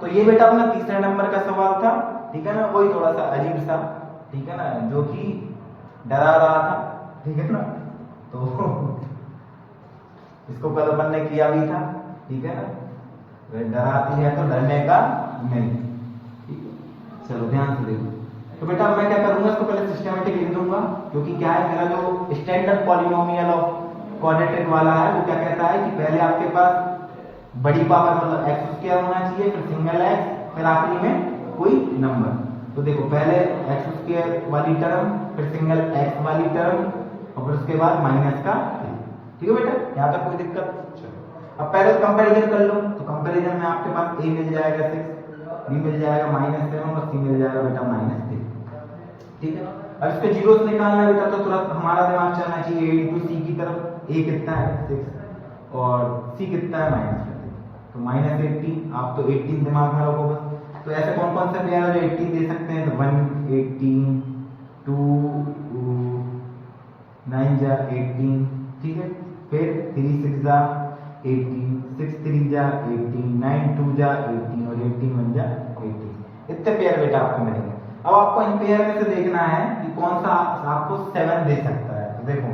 तो ये बेटा अपना तीसरे नंबर का सवाल था, ठीक है ना, वही थोड़ा सा अजीब सा, ठीक है ना, जो कि डरा रहा था, ठीक है ना। तो इसको कल अपन ने किया भी था, ठीक है ना, डराती है तो डरने का नहीं, ठीक है। चलो ध्यान से देखो, तो बेटा मैं क्या करूंगा, इसको पहले सिस्टमेटिक लिख दूंगा, क्योंकि क्या है मेरा जो स्टैंडर्ड पॉलिनोमियल ऑफ क्वाड्रेटिक वाला है वो क्या कहता है कि पहले आपके पास बड़ी पावर मतलब एक्स स्क्वायर होना चाहिए, फिर सिंगल एक्स, फिर आखिरी में कोई नंबर। तो देखो पहले एक्स स्क्वायर वाली टर्म, फिर सिंगल एक्स वाली टर्म, और फिर उसके बाद माइनस का, ठीक है बेटा, यहाँ तक कोई दिक्कत। चलो अब पहले कंपैरिजन कर लो, तो कंपैरिजन में आपके पास ए मिल जाएगा 6, बी मिल जाएगा -7 और सी मिल जाएगा बेटा -3, ठीक है। अब इसके जीरो से निकालना है बेटा, तो तुरंत हमारा दिमाग चलना चाहिए ए इंटू सी की तरफ। ए कितना है 6 और सी कितना है -30, तो -18, आप तो 18 दिमाग में रखो बस। तो ऐसे कौन कौन से पेयर है जो 18 दे सकते हैं, तो 1 18, 2 9 जा 18, ठीक है, फिर 3 6 जा 18, 6 3 जा 18, 9 2 जा 18 और 18 1 जा 18, इतने पेयर बेटा आपको मिलेंगे। अब आपको इन पेयर में से देखना है कि कौन सा आपको 7 दे सकता है। तो देखो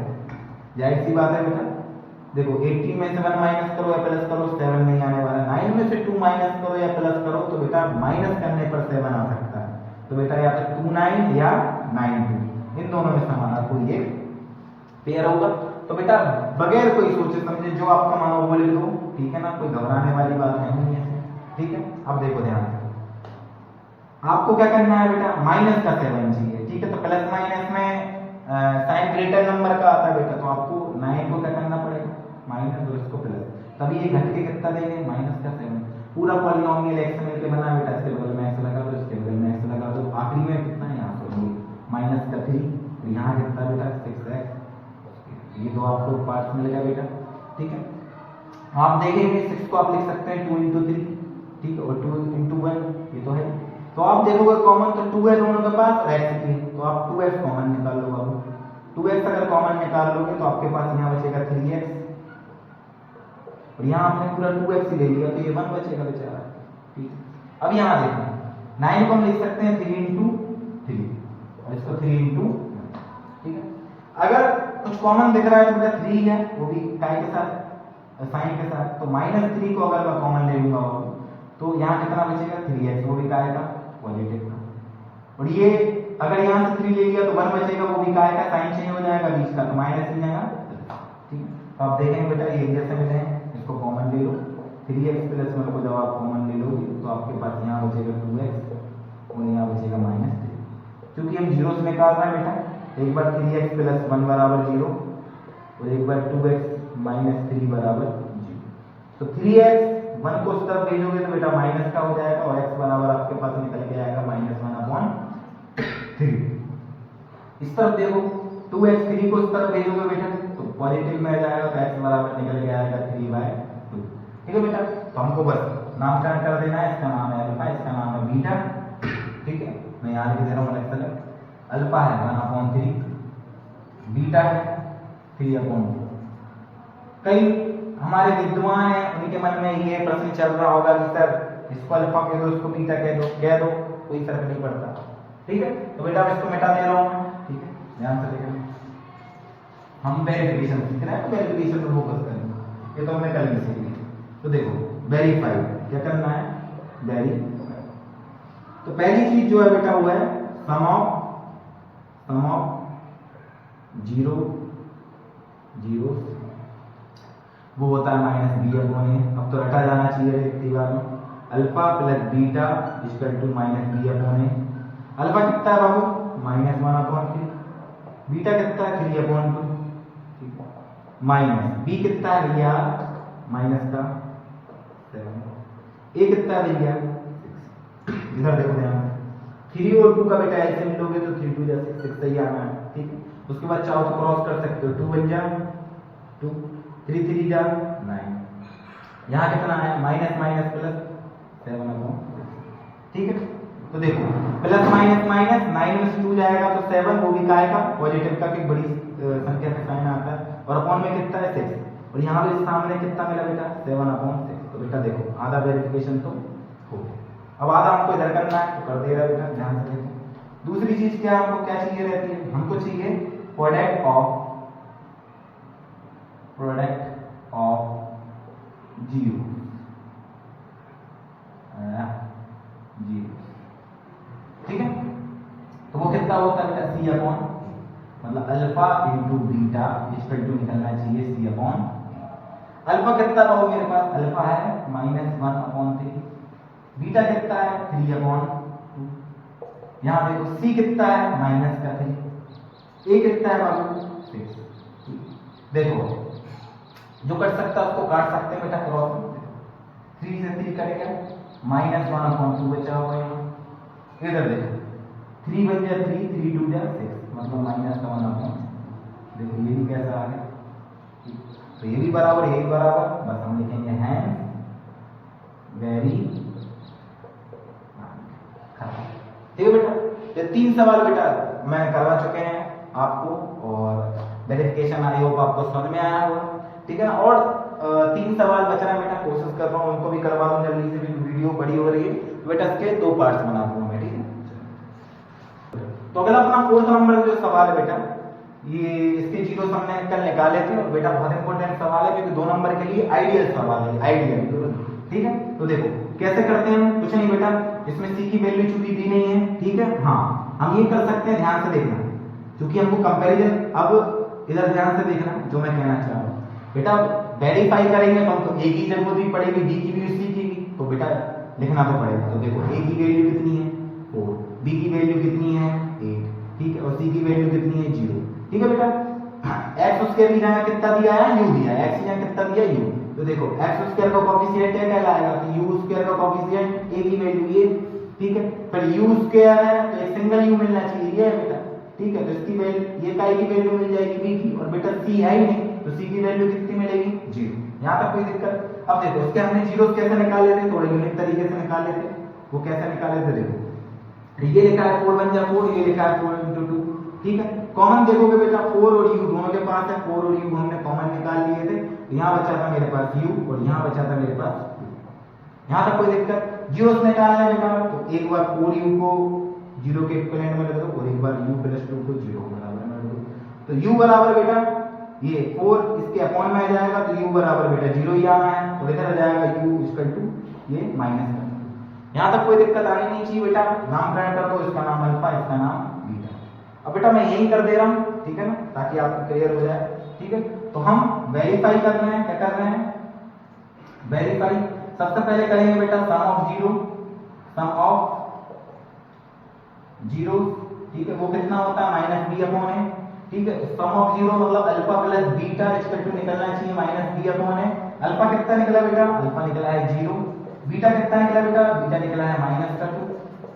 जाहिर सी बात है बेटा, देखो 18 में से 1 माइनस करो या प्लस करो 7 नहीं आने वाला, 9 में से 2 माइनस करो या प्लस करो तो बेटा माइनस करने पर 7 आ सकता है। तो बेटा या तो 2 9 या 9 2, इन दोनों में से हमारा कोई एक पेयर होगा। तो बेटा बगैर कोई सोचे समझे जो आपका मानो वो लिख दो, ठीक है ना, कोई घबराने वाली बात नहीं है, ठीक है। अब देखो ध्यान से, आपको क्या करना है बेटा, माइनस का 7 चाहिए, ठीक है, तो प्लस माइनस में साइन ग्रेटर नंबर का आता है बेटा, तो आपको 9 को क्या करना पड़ेगा माइनस और इसको प्लस, तभी ये घट के कितना देंगे माइनस का 7। पूरा पॉलिनोमियल एक्स मिलके बना है बेटा, इसके बगल में एक्स लगा दो, इसके बगल में एक्स लगा दो, आखिरी में कितना है यहाँ पर माइनस का 3, तो यहाँ कितना बेटा 6x, ये दो आपको पार्ट्स मिल गया बेटा, ठीक है। आप देखेंगे 6 को आप लिख सकते हैं 2 इंटू 3, ठीक है, और 2 इंटू 1 ये तो है। तो आप देखोगे कॉमन तो 2 है दोनों के पास और x भी है, तो आप 2x कॉमन निकाल लो बाबू। 2x अगर कॉमन निकाल लोगे तो आपके पास यहाँ बचेगा 3x, और यहाँ आपने पूरा 2x ही ले लिया तो ये 1 बचेगा बेचारा, ठीक है। अब यहाँ देखो 9 को हम लिख सकते हैं 3 इंटू 3 और इसको 3 इंटू, ठीक है। अगर कुछ कॉमन दिख रहा है तो बेटा 3 है, वो भी काय के साथ साइन के साथ, तो -3 को अगर मैं कॉमन ले लूंगा तो यहाँ कितना बचेगा 3x, वो भी काय का पॉजिटिव का, और ये अगर यहाँ से 3 ले लिया तो 1 बचेगा, वो भी काय का साइन चेंज हो जाएगा बीच का, तो माइनस हो जाएगा, ठीक है। तो आप देखेंगे बेटा ये जैसे मिले हैं, इसको कॉमन ले लो, 3x प्लस 1 को जब आप कॉमन ले लोगे तो आपके पास यहाँ बचेगा 2x और यहाँ बचेगा -3, क्योंकि हम जीरो से निकाल रहे हैं बेटा, एक बार 3x प्लस 1 बराबर 0 और एक बार 2x -3 बराबर 0, तो 3x 1 को उस तरफ भेजोगे तो बेटा माइनस का हो जाएगा और x बराबर आपके पास निकल के आएगा -1/3। इस तरफ देखो 2x 3 को उस तरफ भेजोगे बेटा तो पॉजिटिव में आ जाएगा, तो x बराबर निकल के आएगा 3/2, ठीक है बेटा। तो हमको बस नामकरण कर देना है, इसका नाम है अल्फा, इसका नाम है बीटा, ठीक है। मैं यहाँ लिख दे रहा हूँ अलग अलग, अल्फा है 1/3, बीटा है 3/2। कई हमारे विद्वान हैं उनके मन में ये प्रश्न चल रहा होगा कि सर इसको अल्फा कह दो, इसको बीटा कह दो, कोई फर्क नहीं पड़ता, ठीक है। तो बेटा अब इसको मिटा दे रहा हूं मैं, ठीक है, ध्यान से देखना, हम वेरिफिकेशन सीख रहे हैं तो वेरिफिकेशन पर फोकस करेंगे, ये तो हमने कल भी सीख लिया। तो देखो वेरीफाई क्या करना है, वेरीफाई, तो पहली चीज जो है बेटा वो है सम ऑफ 0 0 वो होता है -b/a। अब तो रटा जाना चाहिए एक बार में, alpha plus beta equal to -b/a। Alpha कितना है बाबू -1/3, बीटा कितना है 3/2, ठीक है, माइनस बी कितना है भैया -7, ए कितना है भैया 6। इधर देखो ध्यान से 3 और 2 का बेटा ऐसे मिलोगे तो 3 2 जा 6 सही आना है, ठीक है। उसके बाद चाहो तो क्रॉस कर सकते हो, 2 बन जा 2, 3 3 जा 9, यहाँ कितना है माइनस प्लस 7/6, ठीक है। तो देखो प्लस माइनस 9 में से 2 जाएगा तो 7, वो भी काय का पॉजिटिव का, एक बड़ी संख्या का साइन आता है, और अपॉन में कितना है 6, और यहाँ पे सामने कितना मिला बेटा 7/6। तो बेटा देखो आधा वेरिफिकेशन तो हो गया, अब आधा हमको इधर करना है तो कर दे रहा है बेटा, ध्यान से देखो। दूसरी चीज क्या हमको क्या चाहिए रहती है, हमको चाहिए प्रोडक्ट ऑफ जीरो, ठीक है। तो वो कितना होता है बेटा, सी अपॉन, मतलब alpha into beta equal to निकलना चाहिए सी अपॉन। अल्फा कितना रहो मेरे पास, अल्फा है -1/3, बीटा कितना है 3/2, यहाँ देखो सी कितना है -3, ए कितना है बाबू 6। देखो जो कर सकता है उसको काट सकते हैं बेटा, क्रॉस 3 से 3 करेगा -1/2 बचा हुआ है। इधर देखो 3 बन जाए 3, 3 2 जा 6, मतलब -1/, देखो ये भी कैसा आ गया, तो ये भी बराबर ये भी बराबर, बस हम लिखेंगे हैं वेरी, ठीक है बेटा। ये 3 सवाल बेटा मैं करवा चुके हैं आपको, और वेरिफिकेशन आई होप आपको समझ में आया होगा, ठीक है। और 3 सवाल बच रहा है बेटा, कोशिश कर रहा हूँ उनको भी करवा दूं जल्दी से, वीडियो बड़ी हो रही है तो बेटा इसके 2 पार्ट्स बना दूंगा मैं, ठीक है। तो अगला अपना 4th नंबर जो सवाल है बेटा, ये इसके जीरो हमने कल निकाले थे, और बेटा बहुत इंपॉर्टेंट सवाल है क्योंकि 2 नंबर के लिए आइडियल सवाल है, आइडियल, ठीक है। तो देखो कैसे करते हैं, कुछ नहीं बेटा, इसमें सी की वैल्यू चूंकि दी नहीं है, ठीक है, हाँ हम ये कर सकते हैं, ध्यान से देखना क्योंकि हमको कंपैरिजन, अब इधर ध्यान से देखना जो मैं कहना चाह रहा हूँ बेटा, वेरीफाई करेंगे तो हमको ए की जरूरत भी पड़ेगी, बी की भी, सी की भी, तो बेटा लिखना तो पड़ेगा। तो देखो ए की वैल्यू कितनी है 4, बी की वैल्यू कितनी है 8, ठीक है, और सी की वैल्यू कितनी है 0, ठीक है बेटा। x उसके भी जगह कितना दिया है, u दिया है, x की जगह कितना दिया u, तो देखो x स्क्वायर का कोएफिशिएंट क्या कहलाएगा, तो u स्क्वायर का कोएफिशिएंट a की वैल्यू ये, ठीक है, फिर u स्क्वायर है तो एक सिंगल u मिलना चाहिए, ये है बेटा, ठीक है, तो इसकी वैल्यू ये का की वैल्यू मिल जाएगी b की, और बेटा c है ही नहीं तो c की वैल्यू कितनी मिलेगी 0। यहां तक कोई दिक्कत। अब देखो इसके हमने जीरोस कैसे निकाले थे, थोड़े यूनिक तरीके से निकाले थे, वो कैसे निकाले थे, देखो ये लिखा है 4 1 4, ये लिखा है 4 × 2, ठीक है। कॉमन देखोगे बेटा 4 और u दोनों के पास है, 4 और u हमने कॉमन निकाल लिए थे, यहाँ बचा था मेरे पास u और यहाँ बचा था मेरे पास 2। यहाँ तक कोई दिक्कत। जीरोस निकालना है बेटा, तो एक बार 4u को 0 के इक्विवेलेंट में रख दो और एक बार u + 2 को 0 के बराबर में रख दो, तो u बराबर बेटा ये 4 इसके अपॉन में आ जाएगा, तो u बराबर बेटा 0 ही आना है, तो इधर आ जाएगा u = ये माइनस कर दो। यहाँ तक कोई दिक्कत आनी नहीं चाहिए बेटा, नामकरण कर दो, इसका नाम अल्फा, इसका नाम बीटा। अब बेटा मैं यही कर दे रहा हूं, ठीक है ना, ताकि आपको क्लियर हो जाए, ठीक है। तो हम वेरीफाई कर रहे हैं, क्या कर रहे हैं, वेरीफाई। सबसे पहले करेंगे बेटा सम ऑफ जीरो, ठीक है, वो कितना होता है -b/a, ठीक है। सम ऑफ जीरो मतलब alpha plus beta equal to निकलना चाहिए -b/a। अल्फा कितना निकला बेटा, अल्फा निकला है 0, बीटा कितना निकला बेटा, बीटा निकला है -2,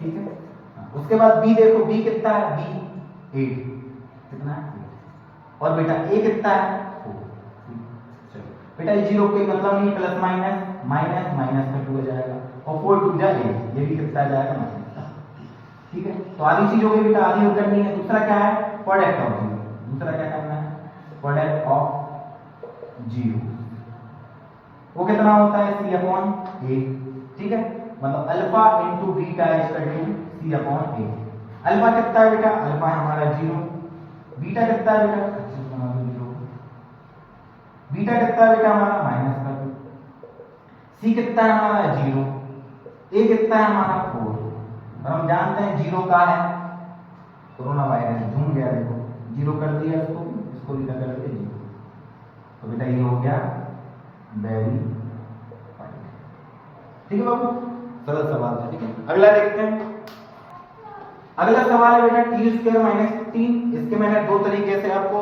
ठीक है। उसके बाद b देखो, b कितना है, b 8, कितना है 8, और बेटा a कितना है 4। चलो बेटा ये 0 कोई मतलब नहीं, प्लस माइनस का 2 हो जाएगा, और 4 2 जा 8, ये भी कितना आ जाएगा -, ठीक है। तो आधी चीज हो गई बेटा, आधी हो करनी है। दूसरा क्या है, प्रोडक्ट ऑफ जीरो, दूसरा क्या करना है, प्रोडक्ट ऑफ जीरो, वो कितना होता है c/a, ठीक है, मतलब alpha into beta = c/a। Alpha कितना है बेटा, अल्फा है हमारा 0, बीटा कितना है बेटा 0, बीटा कितना है बेटा हमारा -2, सी कितना है हमारा 0, ए कितना है हमारा 4, और हम जानते हैं 0 का है कोरोना वायरस, झूम गया, देखो 0 कर दिया, इसको भी कर दिया 0, तो बेटा ये हो गया वेरीफाइड, ठीक है बाबू, सरल सवाल है, ठीक है। अगला देखते हैं। अगला सवाल है बेटा t² - 15, इसके मैंने 2 तरीके से आपको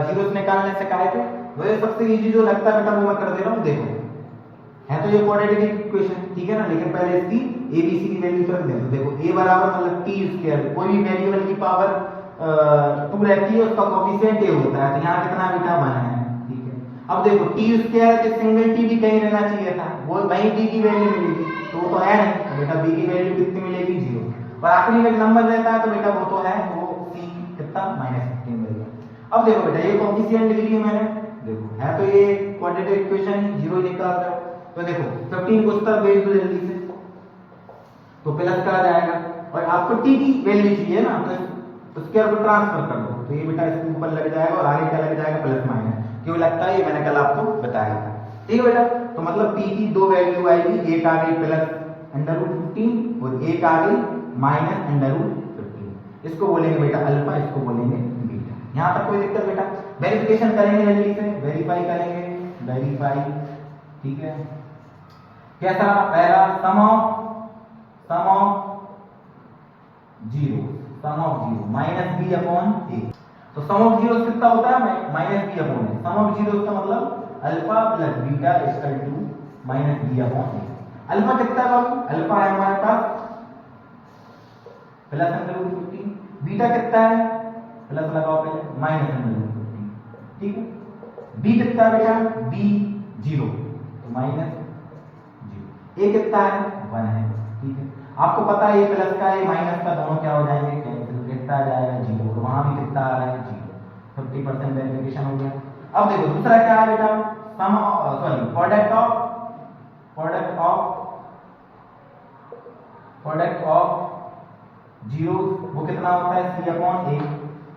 जीरोस निकालने सिखाए थे, वह सबसे इजी जो लगता है बेटा वो मैं कर दे रहा हूं। देखो है तो ये क्वाड्रेटिक इक्वेशन, ठीक है ना, लेकिन पहले इसकी abc की वैल्यू रख दें। तो देखो a बराबर मतलब t², कोई भी वेरिएबल की पावर 2 रहती है, उसका कोएफिशिएंट a होता है, तो यहाँ कितना बेटा 1 है, ठीक है। अब देखो t² के सिंगल t भी कहीं रहना चाहिए था, वो वहीं b की वैल्यू मिलेगी, तो वो तो है नहीं, तो बेटा b की वैल्यू कितनी मिलेगी 0, और आखिरी में एक नंबर रहता है, तो बेटा वो तो है, वो c कितना -15 मिलेगा। अब देखो बेटा ये कोएफिशिएंट लिख लिया मैंने, देखो है तो ये क्वाड्रेटिक इक्वेशन 0 निकाल रहा हूं, तो देखो 15 को उस तरफ भेज दो जल्दी से, तो प्लस का आ जाएगा। और आपको टी की वैल्यू चाहिए ना, तो स्क्वायर को ट्रांसफर कर दो, तो ये बेटा इसके ऊपर लग जाएगा और आगे क्या लग जाएगा, प्लस माइनस। क्यों लगता है, ये मैंने कल आपको बताया था। ठीक है बेटा, तो मतलब p की दो वैल्यू आएगी, एक आ गई प्लस √15 और एक आ गई माइनस √15। इसको बोलेंगे बेटा अल्फा, इसको बोलेंगे बीटा। यहाँ तक कोई दिक्कत बेटा? वेरिफिकेशन करेंगे जल्दी से, वेरीफाई करेंगे, वेरीफाई। ठीक है, कैसा? पहला sum of zero minus B upon A. तो सम ऑफ जीरो कितना होता है, minus B upon A. Sum of zero का मतलब alpha plus beta equal to minus B upon A. Alpha कितना है बाबू? अल्फा है हमारे पास प्लस √15, बीटा कितना है, प्लस लगाओ पहले, माइनस √15। ठीक है, बी कितना है बेटा? बी 0, तो माइनस 0। ए कितना है? 1 है। ठीक है, आपको पता है ये प्लस का ये माइनस का दोनों क्या हो जाएंगे, कैंसिल। कितना आ जाएगा? 0। और वहां भी कितना आ रहा है? 0। 50% वेरिफिकेशन हो गया। अब देखो दूसरा क्या है बेटा, सम प्रोडक्ट ऑफ जीरो, वो कितना होता है? c upon a.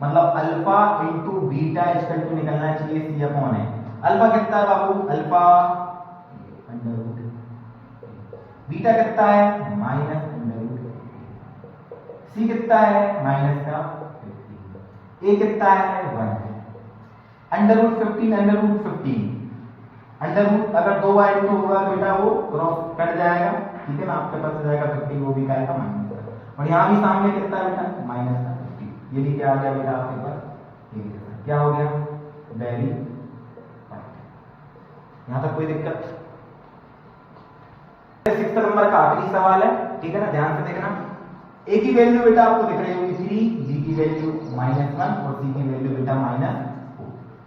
मतलब alpha into beta equal to निकलना चाहिए c अपॉन ए। अल्फा कितना है बाबू? अल्फा अंडर, बीटा कितना है? माइनस अंडर, सी कितना है? माइनस का 15, ए कितना है? 1 है। अंडर रूट 15 अगर 2 बाय 2 होगा बेटा वो क्रॉस कट जाएगा। ठीक है ना, आपके पास जाएगा 15, वो भी क्या आएगा? माइनस का। और यहाँ भी सामने कितना है बेटा? माइनस का 15। ये भी क्या आ गया बेटा आपके पास? क्या हो गया? वेरी। यहाँ तक कोई दिक्कत? 6 नंबर का आखिरी सवाल है। ठीक है ना, ध्यान से देखना। ए की वैल्यू बेटा आपको दिख रही होगी 3, बी की वैल्यू -1 और सी की वैल्यू बेटा -4।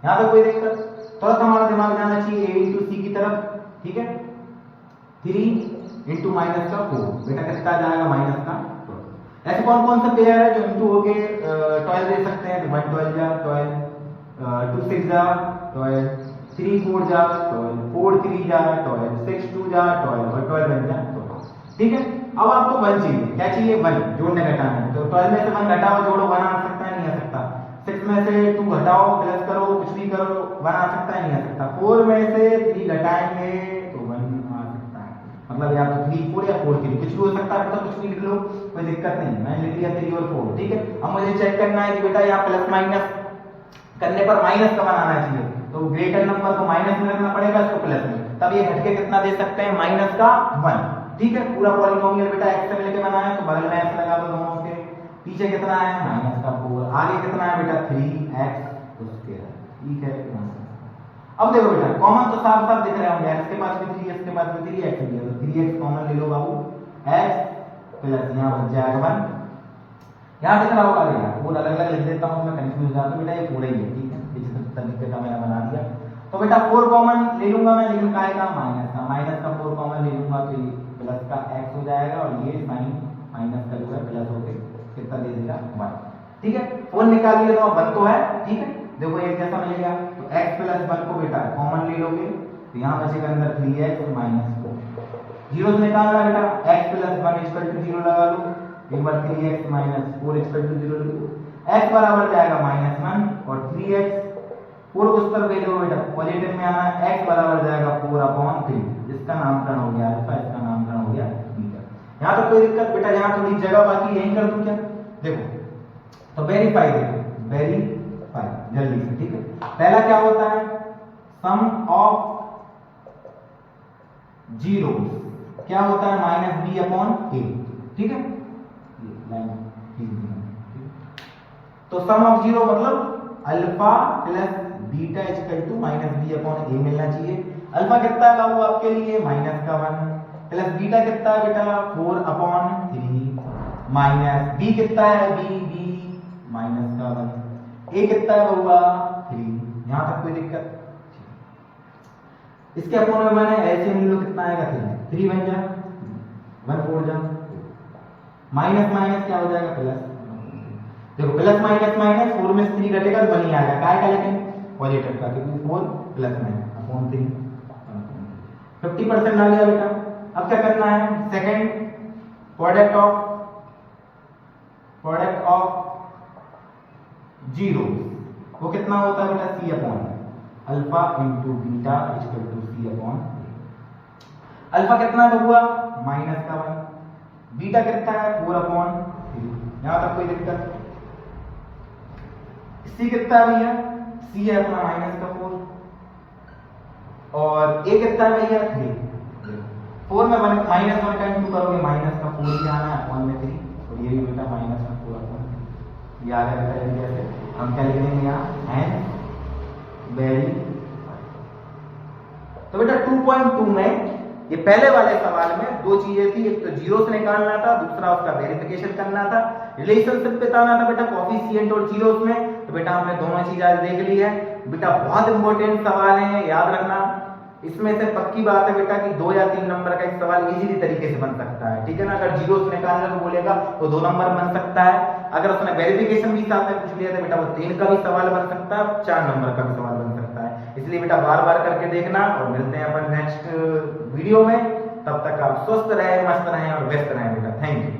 यहाँ तक कोई दिक्कत? थोड़ा सा हमारा दिमाग जाना चाहिए a इंटू सी की तरफ। ठीक है, 3 इंटू माइनस का 4 बेटा कितना आ जाएगा? माइनस का 12। ऐसे कौन कौन सा पेयर है जो इंटू हो के 12 दे सकते हैं? 1 12 जा 12, 2 6 जा 12, 3 4 जा 12, 4 3 जा 12, 6 2 जा 12 और 12 1 जा 12। ठीक है, अब आपको 1 चाहिए। क्या चाहिए? 1 जोड़ने घटाने। तो 12 में से 1 घटाओ, जोड़ो, 1 आ सकता है? नहीं आ सकता। 6 में से 2 घटाओ, प्लस करो, कुछ भी करो, 1 आ सकता है? नहीं आ सकता। 4 में से 3 घटाएंगे तो 1 आ सकता है। मतलब या तो 3 4 या 4 3 कुछ भी हो सकता है, तो कुछ भी लिख लो, कोई दिक्कत नहीं। मैंने लिख लिया 3 और 4। ठीक है, अब मुझे चेक करना है कि बेटा यहाँ प्लस माइनस करने पर माइनस का बनाना चाहिए, तो ग्रेटर नंबर को माइनस में रखना पड़ेगा, इसको प्लस में। तब ये घट के कितना दे सकते हैं? माइनस का 1। ठीक है, पूरा पॉलिनोमियल बेटा x से मिलके बना है, तो बगल में x लगा दो दोनों के। पीछे कितना है? माइनस का 4। आगे कितना है बेटा? 3x square. ठीक है, अब देखो बेटा कॉमन तो साफ साफ दिख रहे होंगे, x के पास भी 3, x के पास भी 3, x भी है, तो 3x कॉमन ले लो बाबू। x प्लस यहाँ बच जाएगा 1। यहाँ दिख रहा होगा यार, 4 अलग अलग लिख देता हूँ, मैं कंफ्यूज हो जाता हूँ बेटा, ये 4 ही है। ठीक है, इस तरीके का मैंने बना दिया। तो बेटा 4 कॉमन ले लूंगा मैं, लेकिन क्या आएगा? माइनस का 4 कॉमन ले लूंगा तो ये प्लस का x हो जाएगा, और ये साइन माइनस का जो है प्लस होके कितना दे देगा? 1। ठीक है, 4 निकाल लिया तो 1 तो है। ठीक है, देखो एक जैसा मिलेगा, तो x प्लस 1 को बेटा कॉमन ले लोगे, तो यहाँ बचेगा अंदर 3x और -4। जीरो से निकालना बेटा, x प्लस 1 इक्वल टू 0 लगा लो, एक बार 3x -4 इक्वल टू 0 लिखो। x बराबर जाएगा -1 और 3x 4 को उस तरफ ले लो बेटा, पॉजिटिव में आना, x बराबर जाएगा 4/3। इसका नामकरण हो गया अल्फा, इसका नामकरण हो गया बीटा। यहाँ तक कोई दिक्कत बेटा? यहाँ थोड़ी जगह बाकी, यहीं कर दूं क्या? देखो तो वेरीफाई, देखो वेरीफाई जल्दी से। ठीक है, पहला क्या होता है? सम ऑफ जीरो क्या होता है? -b/a। ठीक है, तो सम ऑफ जीरो मतलब alpha plus beta equal to -b/a मिलना चाहिए। अल्फा कितना है बाबू आपके लिए? -1 प्लस बीटा कितना है बेटा? 4/3 माइनस बी कितना है? बी -1। ए कितना है बउआ? 3। यहां तक कोई दिक्कत? इसके अपॉन में मैंने ऐसे नहीं लो, कितना आएगा? 3 बन जा 1 4 जा, माइनस माइनस क्या हो जाएगा? प्लस। देखो प्लस माइनस माइनस, 4 में से 3 घटेगा तो 1 ही आएगा। काय का? लेकिन पॉजिटिव का, क्योंकि 4 प्लस में अपॉन 3 50% आ गया बेटा। अब क्या करना है? सेकंड प्रोडक्ट ऑफ जीरो वो कितना होता है बेटा, सी upon alpha into beta equal to C upon. Alpha कितना हुआ, माइनस का 1, बीटा कितना है 4 अपॉन 3। यहां तक कोई दिक्कत? सी कितना है भैया, सी है अपना माइनस का 4 और ए कितना है भैया 3। 4 में -1 का इंटू करोगे माइनस का 4 ही आना है अपॉन में 3 और ये भी बेटा माइनस का 4 अपॉन 3। ये आ गया बेटा कैसे हम क्या लिख देंगे यहाँ एन वेरी। तो बेटा 2.2 में ये पहले वाले सवाल में दो चीजें थी, एक तो जीरो से निकालना था, दूसरा उसका वेरिफिकेशन करना था, रिलेशनशिप बताना था बेटा कोफिशिएंट और जीरोस में। तो बेटा हमने दोनों चीज आज देख ली है बेटा। बहुत इंपॉर्टेंट सवाल है, याद रखना। इसमें से पक्की बात है बेटा कि 2 या 3 नंबर का एक सवाल इजीली तरीके से बन सकता है, ठीक है ना। अगर जीरो से निकालने को बोलेगा तो 2 नंबर बन सकता है, अगर उसने वेरिफिकेशन भी साथ में पूछ लिया तो बेटा वो 3 का भी सवाल बन सकता है, 4 नंबर का भी सवाल बन सकता है। इसलिए बेटा बार बार करके देखना और मिलते हैं अपन नेक्स्ट वीडियो में। तब तक आप स्वस्थ रहें, मस्त रहें और व्यस्त रहें बेटा। Thank you.